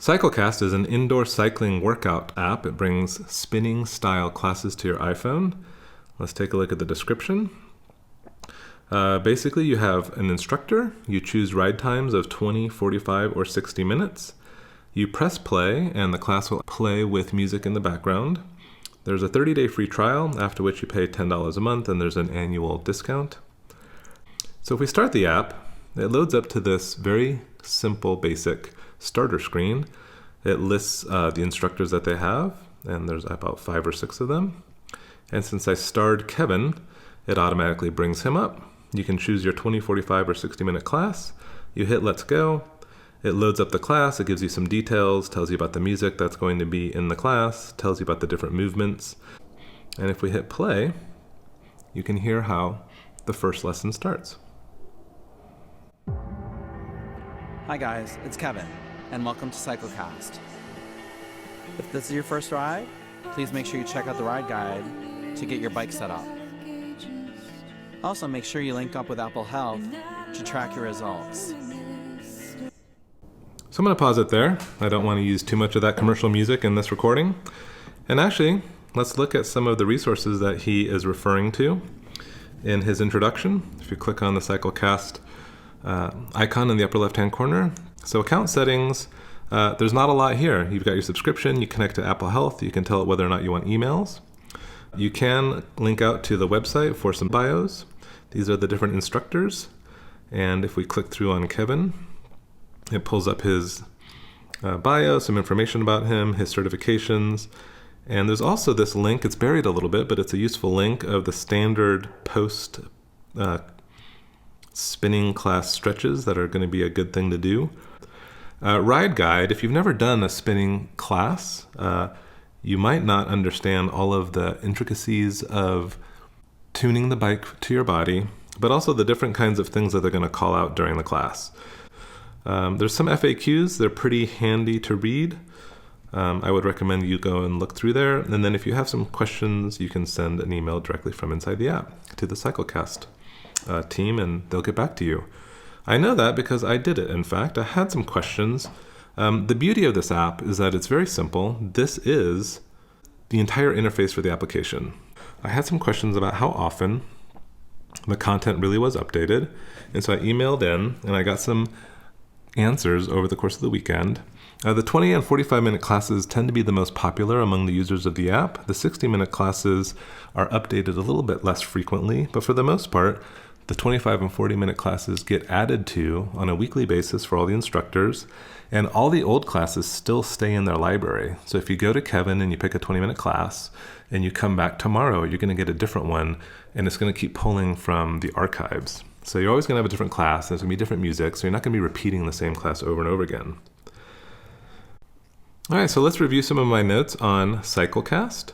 Cyclecast is an indoor cycling workout app. It brings spinning style classes to your iPhone. Let's take a look at the description. Basically, you have an instructor. You choose ride times of 20, 45, or 60 minutes. You press play, and the class will play with music in the background. There's a 30-day free trial, after which you pay $10 a month, and there's an annual discount. So if we start the app, it loads up to this very simple, basic starter screen. It lists the instructors that they have, and there's about 5 or 6 of them. And since I starred Kevin, it automatically brings him up. You can choose your 20, 45, or 60-minute class. You hit Let's Go. It loads up the class. It gives you some details, tells you about the music that's going to be in the class, tells you about the different movements. And if we hit play, you can hear how the first lesson starts. Hi guys, it's Kevin, and welcome to Cyclecast. If this is your first ride, please make sure you check out the ride guide to get your bike set up. Also, make sure you link up with Apple Health to track your results. So I'm going to pause it there. I don't want to use too much of that commercial music in this recording. And actually, let's look at some of the resources that he is referring to in his introduction. If you click on the Cyclecast icon in the upper left-hand corner. So account settings, there's not a lot here. You've got your subscription, you connect to Apple Health, you can tell it whether or not you want emails. You can link out to the website for some bios. These are the different instructors. And if we click through on Kevin, it pulls up his bio, some information about him, his certifications. And there's also this link, it's buried a little bit, but it's a useful link of the standard post spinning class stretches that are going to be a good thing to do. Ride guide, if you've never done a spinning class, you might not understand all of the intricacies of tuning the bike to your body, but also the different kinds of things that they're going to call out during the class. There's some FAQs. They're pretty handy to read. I would recommend you go and look through there. And then if you have some questions, you can send an email directly from inside the app to the Cyclecast team, and they'll get back to you. I know that because I did it. In fact, I had some questions. The beauty of this app is that it's very simple. This is the entire interface for the application. I had some questions about how often the content really was updated. And so I emailed in, and I got some answers over the course of the weekend. The 20 and 45-minute classes tend to be the most popular among the users of the app. The 60-minute classes are updated a little bit less frequently, but for the most part, the 25 and 40-minute classes get added to on a weekly basis for all the instructors, and all the old classes still stay in their library. So if you go to Kevin and you pick a 20-minute class, and you come back tomorrow, you're going to get a different one, and it's going to keep pulling from the archives. So you're always going to have a different class, there's going to be different music, so you're not going to be repeating the same class over and over again. All right, so let's review some of my notes on Cyclecast.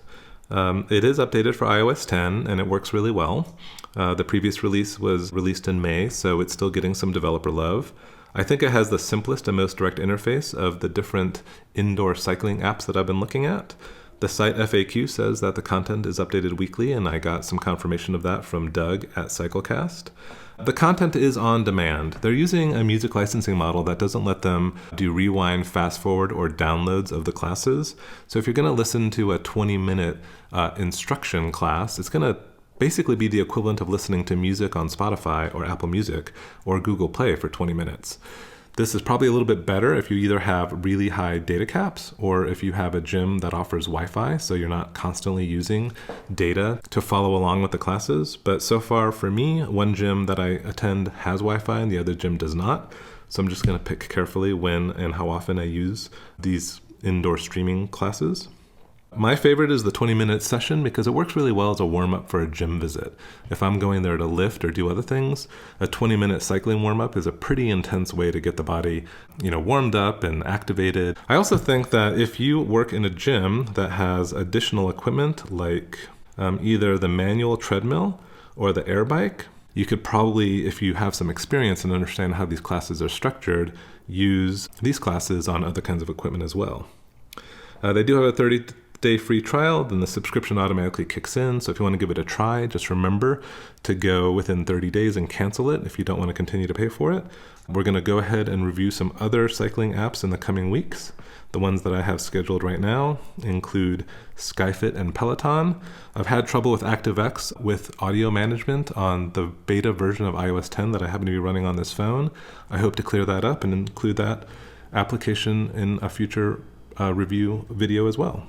It is updated for iOS 10, and it works really well. The previous release was released in May, so it's still getting some developer love. I think it has the simplest and most direct interface of the different indoor cycling apps that I've been looking at. The site FAQ says that the content is updated weekly, and I got some confirmation of that from Doug at Cyclecast. The content is on demand. They're using a music licensing model that doesn't let them do rewind, fast forward, or downloads of the classes. So if you're going to listen to a 20-minute instruction class, it's going to basically be the equivalent of listening to music on Spotify or Apple Music or Google Play for 20 minutes. This is probably a little bit better if you either have really high data caps or if you have a gym that offers Wi-Fi, so you're not constantly using data to follow along with the classes. But so far for me, one gym that I attend has Wi-Fi and the other gym does not. So I'm just going to pick carefully when and how often I use these indoor streaming classes. My favorite is the 20-minute session because it works really well as a warm-up for a gym visit. If I'm going there to lift or do other things, a 20-minute cycling warm-up is a pretty intense way to get the body, warmed up and activated. I also think that if you work in a gym that has additional equipment like either the manual treadmill or the air bike, you could probably, if you have some experience and understand how these classes are structured, use these classes on other kinds of equipment as well. They do have a day free trial, then the subscription automatically kicks in. So if you want to give it a try, just remember to go within 30 days and cancel it if you don't want to continue to pay for it. We're going to go ahead and review some other cycling apps in the coming weeks. The ones that I have scheduled right now include SkyFit and Peloton. I've had trouble with ActiveX with audio management on the beta version of iOS 10 that I happen to be running on this phone. I hope to clear that up and include that application in a future review video as well.